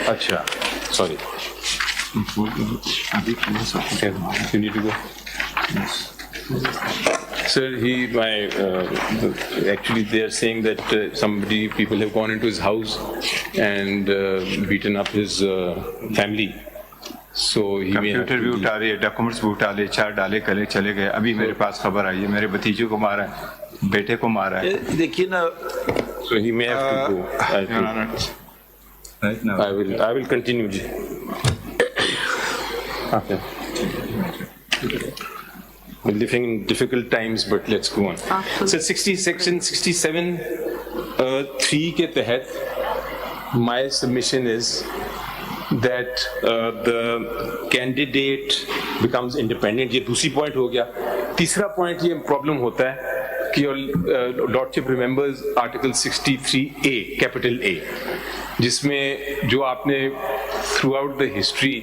اچھا sorry you need to go. Sir, actually they are saying that people have gone into his house and beaten up his family. So he may have computer بھی اٹھا لے, documents بھی اٹھا لے, چار ڈالے clay چلے گئے. ابھی میرے پاس خبر آئی ہے میرے بھتیجے کو مارا ہے, بیٹے کو مارا ہے. دیکھیے نا, So he may have to go. I will continue. Okay. We're living in difficult times, but let's go on. So section 67(3) کے تحت my submission is that the candidate becomes independent. یہ دوسری پوائنٹ ہو گیا. تیسرا پوائنٹ یہ problem ہوتا ہے کہ your lordship remembers article 63A, capital A, جس میں جو آپ نے throughout the history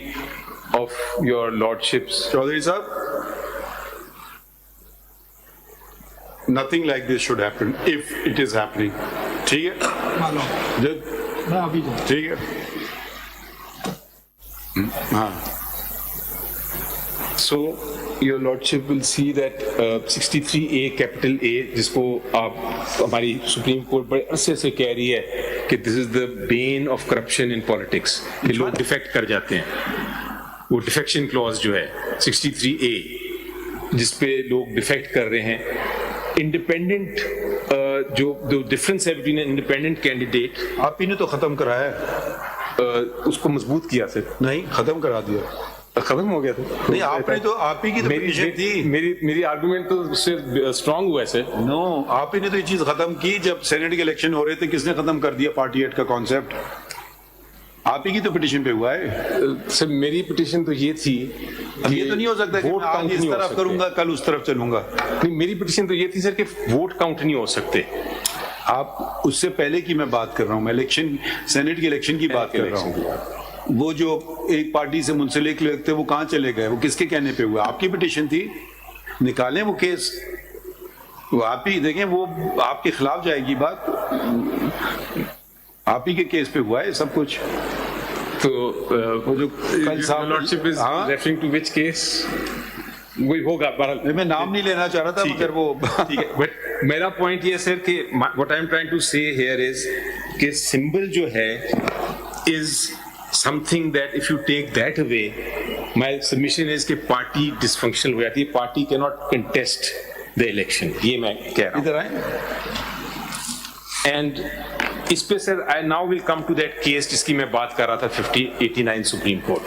of your lordships. Chaudhry صاحب, nothing like this should happen if it is happening. ٹھیک ہے, ٹھیک ہے, ہاں. So your lordship will see that 63A, capital A, جس کو آپ ہماری سپریم کورٹ بڑے عرصے سے کہہ رہی ہے کہ this is the bane of corruption in politics, کہ لوگ ڈیفیکٹ کر جاتے ہیں. وہ ڈیفیکشن کلوز جو ہے 63A, جس پہ لوگ ڈیفیکٹ کر رہے ہیں. انڈیپینڈنٹ جو ڈفرینس ہے بٹوین انڈیپینڈنٹ کینڈیڈیٹ, آپ ہی نے تو ختم کرایا ہے. اس کو مضبوط کیا سر. نہیں, ختم کرا دیا. ختم ہو گیا تھا. نہیں, آپ نے تو, آپ ہی کی تو پوزیشن تھی. میری آرگومنٹ تو اس سے اسٹرانگ ہوا ہے سر. نو, آپ ہی نے تو یہ چیز ختم کی جب سینٹ کے الیکشن ہو رہے تھے. کس نے ختم کر دیا پارٹی ایٹ کا کانسیپٹ؟ آپ ہی کی تو پٹیشن پہ ہوا ہے. سر میری پٹیشن تو یہ تھی, اب یہ تو نہیں ہو سکتا کہ میں آج اس طرف کروں گا کل اس طرف چلوں گا. نہیں, میری پٹیشن تو یہ تھی سر کہ ووٹ کاؤنٹ نہیں ہو سکتے. آپ اس سے پہلے کی میں بات کر رہا ہوں, میں الیکشن, سینٹ کے الیکشن کی بات کر رہا ہوں. وہ جو ایک پارٹی سے منسلک لگتے وہ کہاں چلے گئے, وہ کس کے کہنے پہ ہوا؟ آپ کی پٹیشن تھی, نکالیں وہ کیس. وہ آپ ہی دیکھیں, وہ آپ کے خلاف جائے گی بات. آپ ہی کے کیس پہ ہوا ہے سب کچھ. تو وہ جو lordship is referring to which case وہی ہوگا. میں نام نہیں لینا چاہ رہا تھا, مگر وہ بٹ میرا پوائنٹ یہ سر کہ what I'm trying to say here is کہ سمبل جو ہے is something that if you take that away, my submission is کہ پارٹی ڈسفنکشنل ہو جاتی ہے. Party cannot contest the election. یہ میں کہہ رہا ہوں. ادھر آئیں. اینڈ اس پہ سر I now will come to that case جس کی میں بات کر رہا تھا 5089 سپریم کورٹ.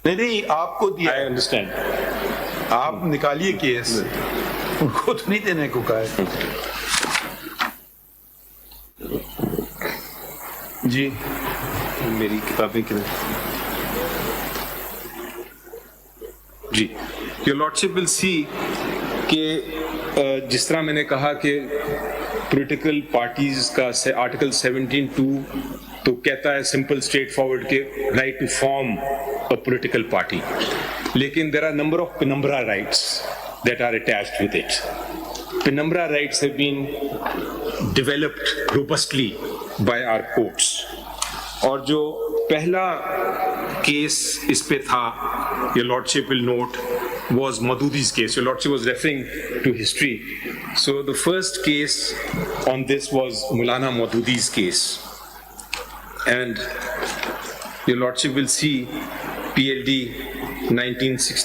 نہیں, آپ کو دیا. I understand. آپ نکالیے کیس, ان کو تو نہیں دینے کو کہا ہے. جی میری کتابیں کدھر؟ جی, your lordship will see کہ جس طرح میں نے کہا کہ پولیٹیکل پارٹیز کا آرٹیکل 17(2) تو کہتا ہے سمپل اسٹریٹ فارورڈ کہ right to form a political party, لیکن there are number of penumbra rights that are attached with it. Penumbra rights have been developed robustly by our courts. اور جو پہلا case اس پہ تھا, your lordship will note, was Madhudi's case. Your lordship was referring to history. So the first case on this was Maulana Madhudi's case. And your lordship will see PLD 1960.